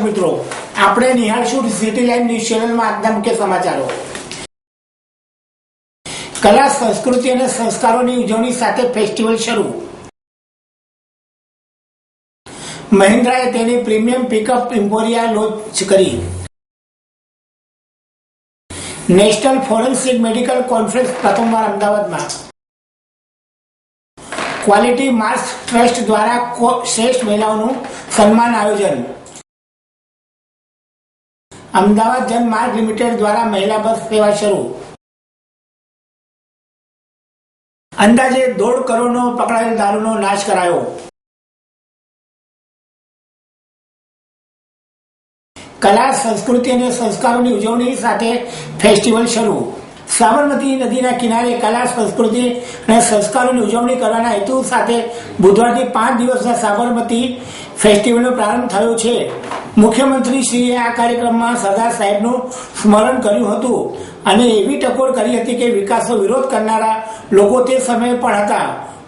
મિત્રો, આપણે નિહાળશું city live news ચેનલમાં આજના મુખ્ય સમાચારો। કલા, સંસ્કૃતિ અને સંસ્કારોની ઉજવણી સાથે ફેસ્ટિવલ શરૂ। મહિન્દ્રાએ તેની પ્રીમિયમ પિકઅપ ઇમ્પોરિયા લોન્ચ કરી। નેશનલ ફોરેન્સિક મેડિકલ કોન્ફરન્સ પ્રથમવાર અમદાવાદમાં। ક્વોલિટી માર્ક્સ ટ્રસ્ટ દ્વારા શ્રેષ્ઠ મહિલાઓનું સન્માન આયોજન। અમદાવાદ જનમાર્ગ લિમિટેડ દ્વારા મહિલા બસ સેવા શરૂ। અંદાજે 1.5 કરોડનો પકડાયેલ દારૂનો નાશ કરાયો। કલા, સંસ્કૃતિ અને સંસ્કારોની ઉજવણી સાથે ફેસ્ટિવલ શરૂ। સાબરમતી નદીના કિનારે કલા, સંસ્કૃતિ અને સંસ્કારોની ઉજવણી કરવાના હેતુ સાથે બુધવારથી 5 દિવસના સાબરમતી ફેસ્ટિવલનો પ્રારંભ થયો છે। મુખ્યમંત્રીશ્રીએ આ કાર્યક્રમમાં સરદાર સાહેબનું સ્મરણ કર્યું હતું અને એવી ટકોર કરી હતી કે વિકાસનો વિરોધ કરનારા લોકો તે સમયે પણ હતા।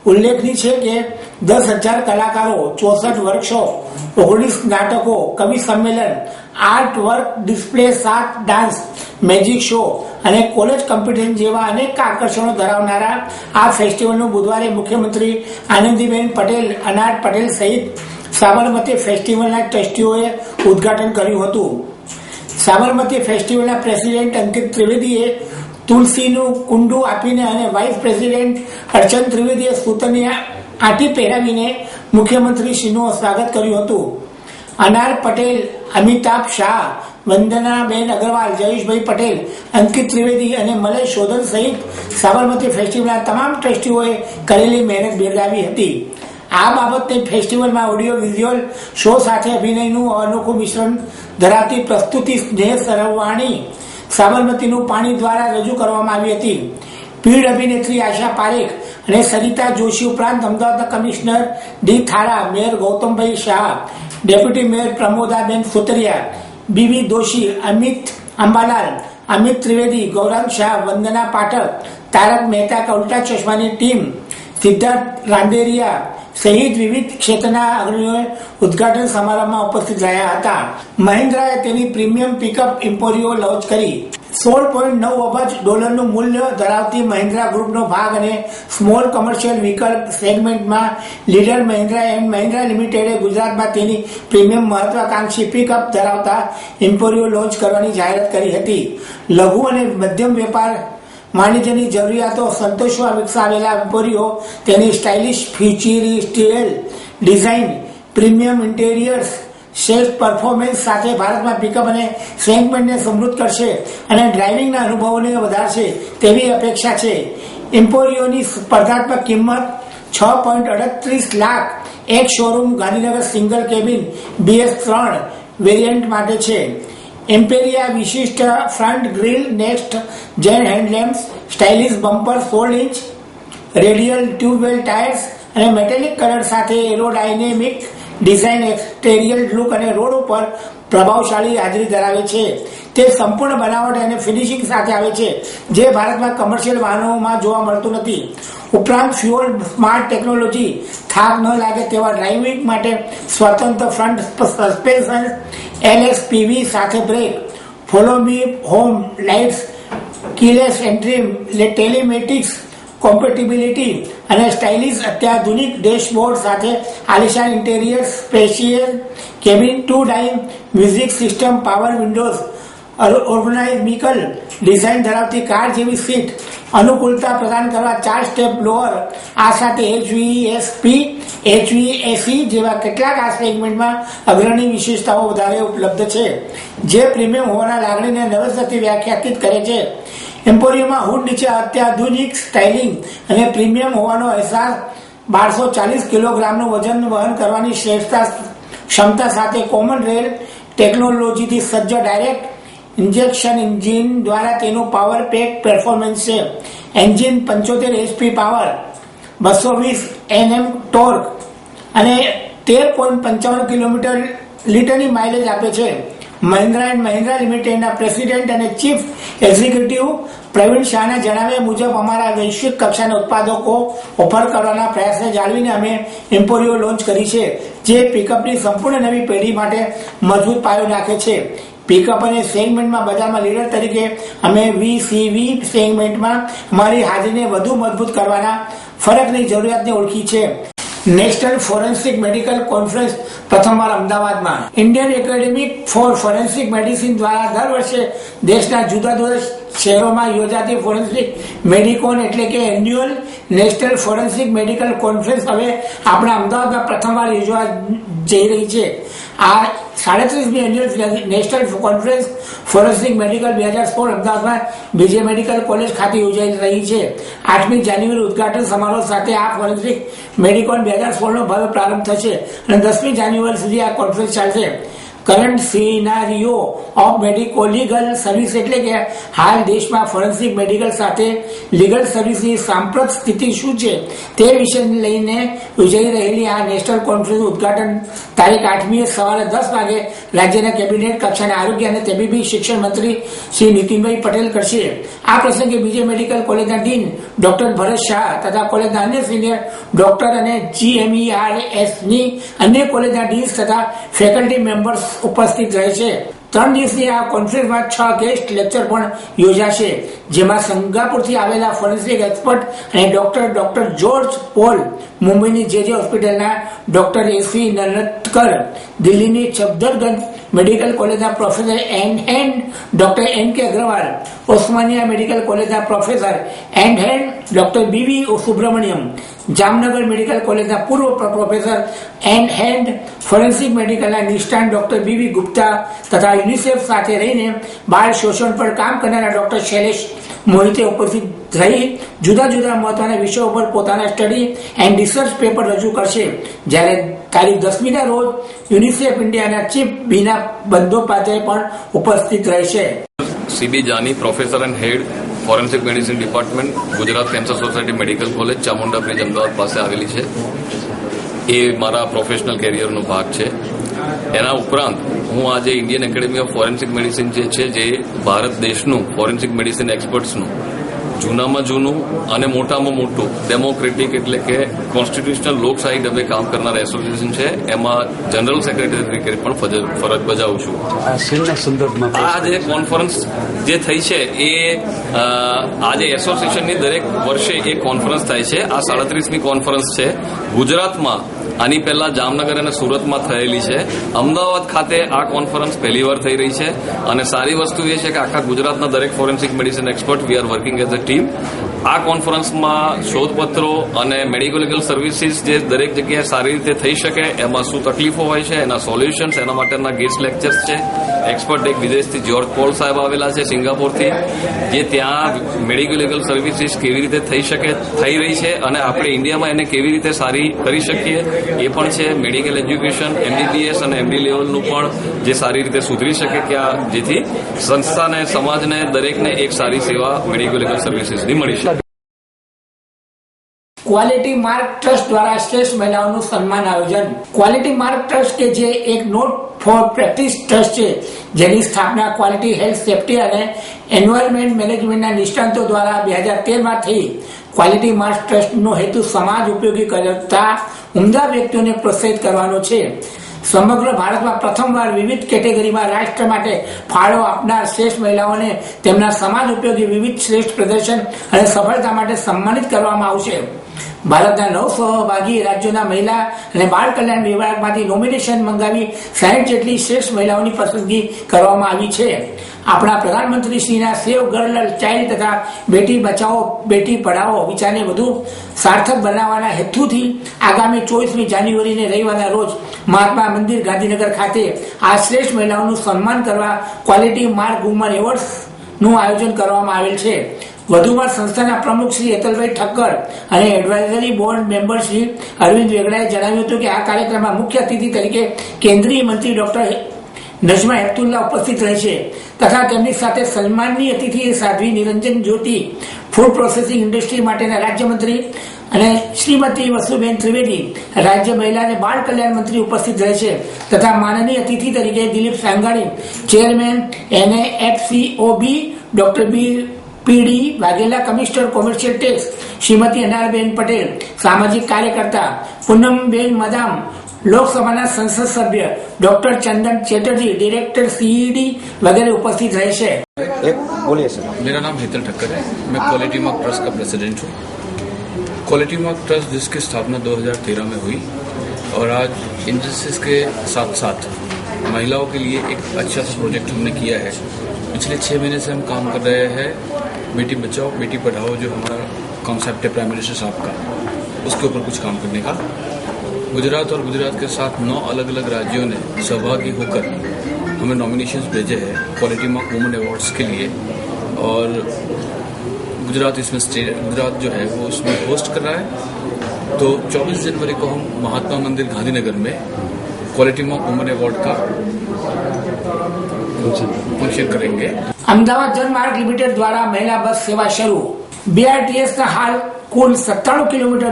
ઉલ્લેખનીય છે કે 10,000 કલાકારો, 64 વર્કશોપ, 19 નાટકો, કવિ સંમેલન, art work display, 7 dance, magic show અને કોલેજ કોમ્પિટિશન જેવા અનેક આકર્ષણો ધરાવનારા આ ફેસ્ટિવલનું બુધવારે મુખ્યમંત્રી આનંદીબેન પટેલ, અનાર પટેલ સહિત સાબરમતી ફેસ્ટિવલના ટ્રસ્ટીઓએ ઉદ્ઘાટન કર્યું હતું। સાબરમતી ફેસ્ટિવલના પ્રેસિડેન્ટ અંકિત ત્રિવેદીએ તુલસીનું કુંડું આપીને અને વાઇસ પ્રેસિડેન્ટ અર્ચન ત્રિવેદીએ સૂતરની આંટી પહેરાવીને મુખ્યમંત્રીશ્રીનું સ્વાગત કર્યું હતું। અનાર પટેલ, અમિતાભ શાહ, વંદનાબેન અગ્રવાલ, જયેશભાઈ પટેલ, અંકિત ત્રિવેદી અને મલય શોધન સહિત સાબરમતી ફેસ્ટિવલના તમામ ટ્રસ્ટીઓએ કરેલી મહેનત બિરદાવી હતી। આ બાબતે ફેસ્ટિવલમાં ઓડિયો વિઝ્યુઅલ શો સાથે અભિનયનું અનોખું મિશ્રણ ધરાવતી પ્રસ્તુતિ સ્નેહ સરવાણી સાબરમતીનું પાણી દ્વારા રજૂ કરવામાં આવી હતી। પીઢ અભિનેત્રી આશા પારેખ અને સરિતા જોશી ઉપરાંત અમદાવાદના commissioner D Thara, mayor Gautambhai Shah, deputy mayor Pramodaben Sutariya, B B Doshi, Amit Ambalal, Amit Trivedi, Gaurang Shah, Vandana Pathak, Tarak Mehta Ka Ulta ચશ્માની ટીમ, સિદ્ધાર્થ રાંદેરિયા સહિત વિવિધ ક્ષેત્રના અગ્રણીઓએ ઉદ્ઘાટન સમારંભમાં ઉપસ્થિત રહ્યા હતા। મહિન્દ્રાએ તેની પ્રીમિયમ પિકઅપ ઇમ્પોરિયો લોન્ચ કરી। $16.9 અબજ મૂલ્ય ધરાવતી મહિન્દ્રા ગ્રુપનો ભાગ અને સ્મોલ કોમર્શિયલ વ્હીકલ સેગમેન્ટમાં લીડર મહિન્દ્રા એન્ડ મહિન્દ્રા લિમિટેડે ગુજરાતમાં તેની પ્રીમિયમ મહત્વાકાંક્ષી પિકઅપ ધરાવતા ઇમ્પોરિયો લોન્ચ કરવાની જાહેરાત કરી હતી। લઘુ અને મધ્યમ વેપાર વાણિજ્યની જરૂરિયાતો સંતોષવા વિકસાવેલા ઇમ્પોરિયો તેની સ્ટાઇલિશ ફ્યુચરિસ્ટિકલ ડિઝાઇન, પ્રીમિયમ ઇન્ટેરિયર્સ, શ્રેષ્ઠ પરફોર્મન્સ સાથે ભારતમાં પિકઅપ અને સેગમેન્ટને સમૃદ્ધ કરશે અને ડ્રાઇવિંગના અનુભવોને વધારશે તેવી અપેક્ષા છે। ઇમ્પોરિયોની સ્પર્ધાત્મક કિંમત 6.38 લાખ એક showroom Gandhinagar single cabin BS3 variant માટે છે। એમ્પેરિયા વિશિષ્ટ front grille, next gen headlamps, stylish bumper, 16 inch radial tubeless tyres અને મેટેલિક કલર સાથે એરોડાયનેમિક ડિઝાઇન, એક્સટેરિયર લુક અને રોડ ઉપર પ્રભાવશાળી હાજરી ધરાવે છે। તે સંપૂર્ણ બનાવટ અને ફિનિશિંગ સાથે આવે છે જે ભારતમાં કમર્શિયલ વાહનોમાં જોવા મળતું નથી। ઉપરાંત ફ્યુઅલ સ્માર્ટ ટેકનોલોજી, થાક ન લાગે તેવા ડ્રાઇવિંગ માટે સ્વતંત્ર ફ્રન્ટ સસ્પેન્શન, LSPV સાથે brake, follow me home lights, keyless entry, telematics compatibility અને સ્ટાઇલિશ અત્યાધુનિક ડેશબોર્ડ સાથે આલિશાન interior, special cabin, 2 DIN music system, power windows, organizable design ધરાવતી કાર જેવી સીટ, અનુકૂળતા પ્રદાન કરવા 4 સ્ટેપ બ્લોઅર, આ સાથે HVAC જેવા કેટલાક આ સેગમેન્ટમાં અગ્રણી વિશેષતાઓ વધારે ઉપલબ્ધ છે જે પ્રીમિયમ હોવાના લાગણીને નવેસરથી વ્યાખ્યાયિત કરે છે। એમ્પોરિયમમાં હુડ નીચે અત્યાધુનિક સ્ટાઇલિંગ અને પ્રીમિયમ હોવાનો અહેસાસ, 1240 કિલોગ્રામનું વજન વહન કરવાની ક્ષમતા સાથે કોમન રેલ ટેકનોલોજીથી સજ્જ ડાયરેક્ટ ઇન્જેક્શન એન્જિન દ્વારા તેનું પાવર પેક પરફોર્મન્સ છે। Engine 75 HP power, 220 Nm torque અને 13.55 કિલોમીટર લીટરની માઇલેજ આપે છે। મહિન્દ્રા એન્ડ મહિન્દ્રા લિમિટેડના પ્રેસિડેન્ટ અને ચીફ એક્ઝિક્યુટિવ પ્રવીણ શાહના જણાવ્યા મુજબ અમારા વૈશ્વિક કક્ષાના ઉત્પાદકો ઓફર કરવાના પ્રયાસને જાળવીને અમે એમ્પોરિયો લોન્ચ કરી છે, જે પિકઅપની સંપૂર્ણ નવી પેઢી માટે મજબૂત પાયો નાખે છે. પિકઅપ અને સેગમેન્ટમાં બજારમાં લીડર તરીકે અમે વીસીવી સેગમેન્ટમાં અમારી હાજરીને વધુ મજબૂત કરવાના ફરકની જરૂરિયાતને ઓળખી છે. નેશનલ ફોરેન્સિક મેડિકલ કોન્ફરન્સ પ્રથમવાર અમદાવાદમાં. Indian Academy for Forensic Medicine દ્વારા દર વર્ષે દેશના જુદા જુદા શહેરોમાં યોજાતી ફોરેન્સિક મેડિકોન એટલે કે annual national forensic medical conference હવે આપણા અમદાવાદમાં પ્રથમવાર યોજવા જઈ રહી છે. આ 37મી annual national conference forensic medical 2016 અમદાવાદમાં બીજે મેડિકલ કોલેજ ખાતે યોજાઈ રહી છે. 8મી જાન્યુઆરી ઉદઘાટન સમારોહ સાથે આ ફોરેન્સિક મેડિકોન 2016નો ભવ્ય પ્રારંભ થશે અને 10મી જાન્યુઆરી સુધી આ કોન્ફરન્સ ચાલશે. Current સિનારીઓ of medico legal service એટલે કે હાલ દેશમાં ફોરેન્સિક મેડિકલ સાથે લીગલ સર્વિસની સાંપ્રત સ્થિતિ શું છે તે વિષયને લઈને યોજાઈ રહેલી આ નેશનલ કોન્ફરન્સનું ઉદઘાટન તારીખ 8મી સવારે 10 વાગે રાજ્યના કેબિનેટ કક્ષાના આરોગ્ય અને તબીબી શિક્ષણ મંત્રી શ્રી નીતિનભાઈ પટેલ કરશે. આ પ્રસંગે બીજે મેડિકલ કોલેજના ડીન ડોક્ટર ભરત શાહ તથા કોલેજના અન્ય સિનિયર ડોક્ટર અને GMERSની અન્ય કોલેજના ડીન્સ તથા ફેકલ્ટી મેમ્બર્સ ઉપસ્થિત રહે છે. 3 દિવસની આ કોન્ફરન્સમાં 6 ગેસ્ટ લેક્ચર પણ યોજાશે, જેમાં સિંગાપુરથી આવેલા ફોરેન્સિક એક્સપર્ટ અને ડોક્ટર જોર્જ પોલ, મુંબઈની JJ હોસ્પિટલના ડોક્ટર AC નરનકર, દિલ્હીની સફદરજંગ મેડિકલ કોલેજના professor doctor NK Agrawal, Osmania medical કોલેજના professor doctor BV Subramanyam, Jamnagar medical કોલેજના પૂર્વ પ્રોફેસર ફોરેન્સિક મેડિકલના નિષ્ણાત ડોક્ટર BV ગુપ્તા તથા યુનિસેફ સાથે રહીને બાળ શોષણ પર કામ કરનારા ડોક્ટર શૈલેષ મોહિતે ઉપસ્થિત રહી જુદા જુદા મહત્વના વિષયો પર પોતાના સ્ટડી એન્ડ રિસર્ચ પેપર રજૂ કરશે. જ્યારે તારીખ 10મીના રોજ યુનિસેફ ઇન્ડિયાના ચીફ બીના બંદોપાધ્યાય પણ ઉપસ્થિત રહેશે. CB Jani, professor and head forensic medicine department, Gujarat Cancer Society Medical College, Chamunda Bridge, Ahmedabad પાસે આવેલી છે. એ મારા પ્રોફેશનલ કેરિયરનો ભાગ છે. એના ઉપરાંત હું આજે Indian academy of forensic medicine જે છે, જે ભારત દેશનું ફોરેન્સિક મેડિસિન એક્સપર્ટ્સનું જૂનામાં જૂનું અને મોટામાં મોટું ડેમોક્રેટિક એટલે કે કોન્સ્ટિટ્યુશનલ લોકશાહી ઢબે કામ કરનાર એસોસિએશન છે, એમાં જનરલ સેક્રેટરી તરીકે પણ ફરજ બજાવું છું. આ જે કોન્ફરન્સ જે થઈ છે એ આજે એસોસિએશનની દરેક વર્ષે એક કોન્ફરન્સ થાય છે. આ 37મી કોન્ફરન્સ છે. ગુજરાતમાં આની પહેલા જામનગર અને સુરતમાં થયેલી છે. અમદાવાદ ખાતે આ કોન્ફરન્સ પહેલીવાર થઈ રહી છે અને સારી વસ્તુ એ છે કે આખા ગુજરાતના દરેક forensic medicine expert we are working as a team. આ કોન્ફરન્સમાં શોધપત્રો અને મેડિકો લીગલ સર્વિસીસ જે દરેક જગ્યાએ સારી રીતે થઈ શકે એમાં શું તકલીફો હોય છે, એના સોલ્યુશન્સ, એના માટેના ગેસ્ટ લેક્ચર્સ છે. એક્સપર્ટ એક વિદેશથી જ્યોર્જ પોલ સાહેબ આવેલા છે સિંગાપોરથી, જે ત્યાં મેડિકો લીગલ સર્વિસીસ કેવી રીતે થઈ રહી છે અને આપણે ઇન્ડિયામાં એને કેવી રીતે સારી કરી શકીએ એ પણ છે. મેડિકલ એજ્યુકેશન MBBS અને MD લેવલનું પણ જે સારી રીતે સુધરી શકે કે જેથી સંસ્થાને, સમાજને, દરેકને એક સારી સેવા મેડિકલ લીગલ સર્વિસીસની મળી શકે. ક્વોલિટી માર્ક ટ્રસ્ટ દ્વારા શ્રેષ્ઠ મહિલાઓનું સન્માન આયોજન. ક્વોલિટી માર્ક ટ્રસ્ટ કે જે એક નોટ ફોર પ્રેક્ટિસ ટ્રસ્ટ છે, જેની સ્થાપના ક્વોલિટી હેલ્થ સેફ્ટી અને એન્વાયરમેન્ટ મેનેજમેન્ટના નિષ્ણાંતો દ્વારા 2013માં થઈ. ક્વોલિટી માર્ક ટ્રસ્ટનો હેતુ સમાજ ઉપયોગી કરતા ઉમદા વ્યક્તિઓને પ્રોત્સાહિત કરવાનો છે. સમગ્ર ભારતમાં પ્રથમવાર વિવિધ કેટેગરીમાં રાષ્ટ્ર માટે ફાળો આપનાર શ્રેષ્ઠ મહિલાઓને તેમના સમાજ ઉપયોગી વિવિધ શ્રેષ્ઠ પ્રદર્શન અને સફળતા માટે સન્માનિત કરવામાં આવશે. ભારતના 9 સહભાગી રાજ્યોના મહિલા અને બાળ કલ્યાણ વિભાગમાંથી નોમિનેશન મંગાવી 60 જેટલી શ્રેષ્ઠ મહિલાઓની પસંદગી કરવામાં આવી છે. આપણા પ્રધાનમંત્રી શ્રીના સેવ ગર્લ ચાઇલ્ડ તથા બેટી બચાવો બેટી પઢાઓ વિચારને વધુ સાર્થક બનાવવાના હેતુથી આગામી 24મી જાન્યુઆરીને રવિવારના રોજ મહાત્મા મંદિર ગાંધીનગર ખાતે આ શ્રેષ્ઠ મહિલાઓનું સન્માન કરવા ક્વોલિટી માર્ક વુમન એવોર્ડ્સનું આયોજન કરવામાં આવેલ છે. વધુમાં સંસ્થાના પ્રમુખ શ્રી હેતલભાઈ ઠક્કર અને advisory board member Shri Arvind વેગડાએ જણાવ્યું હતું કે આ કાર્યક્રમમાં મુખ્ય અતિથિ તરીકે કેન્દ્રીય મંત્રી ડોક્ટર નજમા હેપતુલ્લા ઉપસ્થિત રહેશે તથા તેમની સાથે સન્માનની અતિથિ સાધ્વી નિરંજન જ્યોતિ, ફૂડ પ્રોસેસિંગ ઇન્ડસ્ટ્રી માટેના રાજ્યમંત્રી અને શ્રીમતી વસુબેન ત્રિવેદી, રાજ્ય મહિલા અને બાળ કલ્યાણ મંત્રી ઉપસ્થિત રહેશે તથા માનનીય અતિથિ તરીકે Dilip Sangani, chairman NAFCOB, doctor P D Vaghela, commissioner commercial tax Shrimati Anaraben Patel, સામાજિક કાર્યકર્તા પૂનમબેન મદામ, લોકસભાના સંસદ સભ્ય doctor Chandan Chatterjee, director CED वगैरह उपस्थित रहेશે। बोलिए सर। मेरा नाम हेतल ठक्कर है। मैं क्वालिटी मार्क ट्रस्ट का प्रेसिडेंट हूँ। क्वालिटी मार्क ट्रस्ट जिसकी स्थापना 2013 में हुई और आज इंडस्ट्रीज के साथ साथ महिलाओं के लिए एक अच्छा सा प्रोजेक्ट हमने किया है। पिछले 6 महीने से हम काम कर रहे हैं बेटी बचाओ बेटी पढ़ाओ, जो हमारा कॉन्सेप्ट है प्राइम मिनिस्टर साहब का, उसके ऊपर कुछ काम करने का। गुजरात और गुजरात के साथ 9 अलग अलग राज्यों ने सहभागी होकर हमें नॉमिनेशंस भेजे हैं क्वालिटी मार्क वुमेन अवार्ड्स के लिए, और गुजरात जो है वो उसमें होस्ट कर रहा है। तो 24 जनवरी को हम महात्मा मंदिर गांधीनगर में क्वालिटी मार्क वुमेन अवार्ड का फंक्शन करेंगे। અમદાવાદ જનમાર્ગ લિમિટેડ દ્વારા મહિલા બસ સેવા શરૂ। BRTS ના હાલ કુલ 97 કિલોમીટર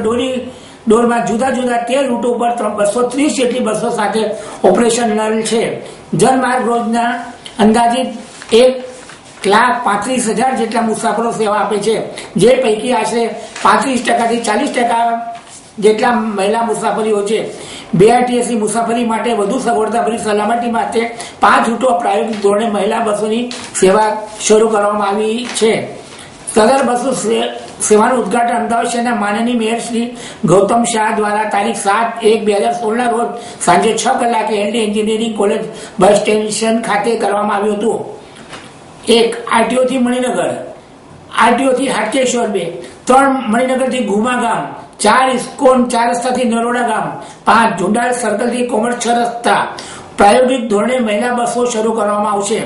દોરમાં જુદા જુદા 13 રૂટો પર 230 જેટલી બસો સાથે ઓપરેશનલ છે। જનમાર્ગ રોજના અંદાજિત 1,35,000 જેટલા મુસાફરો સેવા આપે છે, જે પૈકી આશરે 35% થી 40% જેટલા મહિલા મુસાફરીઓ છે। BRTS ની મુસાફરી માટે વધુ સગવડતાભરી સલામતી માટે 5 રૂટો પ્રાયોગિક ધોરણે મહિલા બસોની સેવા શરૂ કરવામાં આવી છે। સદર બસો સેવાનું ઉદઘાટન અમદાવાદ શહેરના માનનીય મેયર શ્રી ગૌતમ શાહ દ્વારા તારીખ 7/1/2016 રોજ સાંજે 6 કલાકે LD engineering college bus station ખાતે કરવામાં આવ્યું હતું। 1 RTO થી મણિનગર, RTO થી હાટકેશ્વર 2, 3 મણિનગર થી ગુમા ગામ, 4 ઇસ્કોન 4 રસ્તાથી નરોડા ગામ, 5 ઝુંડાલ સર્કલ થી કોમર્સ 6 રસ્તા પ્રાયોગિક ધોરણે મહિલા બસો શરૂ કરવામાં આવશે।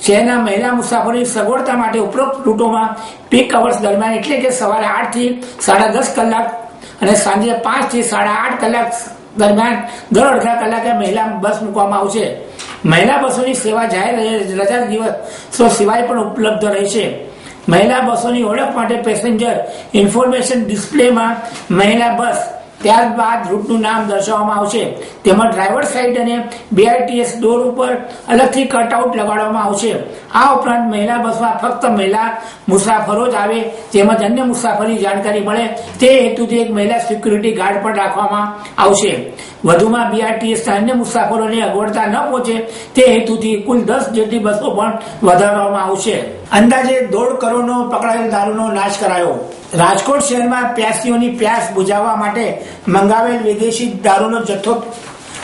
શહેરના મહિલા મુસાફરોની સગવડતા માટે ઉપરોક્ત રૂટોમાં પીક અવર્સ દરમિયાન એટલે કે સવારે 8 થી 10:30 કલાક અને સાંજે 5 થી 8:30 કલાક દરમિયાન દર અડધા કલાકે મહિલા બસ મૂકવામાં આવશે। મહિલા બસોની સેવા જાહેર રજા દિવસો સિવાય પણ ઉપલબ્ધ રહેશે। મહિલા બસોની ઓળખ માટે પેસેન્જર ઇન્ફોર્મેશન ડિસ્પ્લેમાં મહિલા બસ, ત્યારબાદ રૂટનું નામ દર્શાવવામાં આવશે, તેમજ ડ્રાઈવર સાઈડ અને BRTS ડોર ઉપર અલગથી કટઆઉટ લગાડવામાં આવશે। આ ઉપરાંત મહિલા બસમાં ફક્ત મહિલા મુસાફરો જ આવે તેમજ અન્ય મુસાફરી જાણકારી મળે તે હેતુથી એક મહિલા સિક્યુરિટી ગાર્ડ પણ રાખવામાં આવશે। વધુમાં BRTS અન્ય મુસાફરોને અગવડતા ન પહોંચે તે હેતુથી કુલ 10 જેટલી બસો પણ વધારવામાં આવશે। અંદાજે 1.5 કરોડનો પકડાયેલ દારૂનો નાશ કરાયો। રાજકોટ શહેરમાં પ્યાસીઓની પ્યાસ બુઝાવવા માટે મંગાવેલ વિદેશી દારૂનો જથ્થો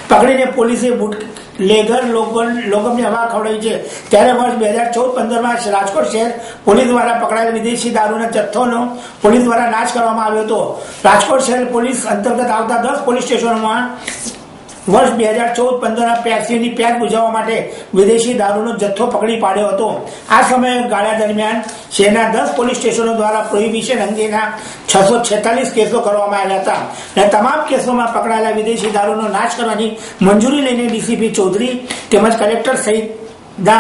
પકડીને પોલીસે બુટલેગર લોકોને હવા ખવડાવી છે। ત્યારે વર્ષ 2014-15માં રાજકોટ શહેર પોલીસ દ્વારા પકડાયેલ વિદેશી દારૂના જથ્થોનો પોલીસ દ્વારા નાશ કરવામાં આવ્યો હતો। રાજકોટ શહેર પોલીસ અંતર્ગત આવતા 10 પોલીસ સ્ટેશનોમાં વર્ષ 2014-15ના પ્યાસીઓની પ્યાસ બુઝાવવા માટે વિદેશી દારૂનો જથ્થો પકડી પાડ્યો હતો। આ સમયગાળા દરમિયાન શહેરના 10 પોલીસ સ્ટેશનો દ્વારા પ્રોહિબિશન અંગેના 646 કેસો કરવામાં આવ્યા હતા અને તમામ કેસોમાં પકડાયેલા વિદેશી દારૂનો નાશ કરવાની મંજૂરી લઈને DCP ચૌધરી તેમજ કલેક્ટર સહિત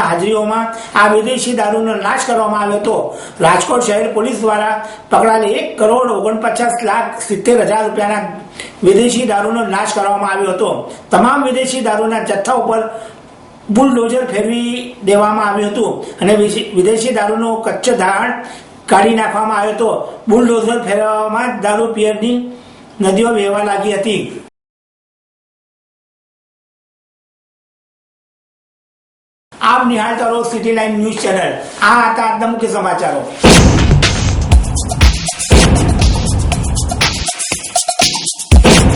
હાજરીઓમાં આ વિદેશી દારૂનો નાશ કરવામાં આવ્યો હતો। રાજકોટ શહેર પોલીસ દ્વારા પકડાયેલ 1,49,70,000 રૂપિયાના વિદેશી દારૂનો નાશ કરવામાં આવ્યો હતો। તમામ વિદેશી દારૂના જથ્થા ઉપર બુલડોઝર ફેરવી દેવામાં આવ્યું હતું અને વિદેશી દારૂનો કચ્છ ધાણ કાઢી નાખવામાં આવ્યો હતો। બુલડોઝર ફેરવવામાં દારૂ પિયરની નદીઓ વહેવા લાગી હતી। આપ નિહાળતા રહો સિટી લાઈન ન્યૂઝ ચેનલ। આ હતા આજના મુખ્ય સમાચારો।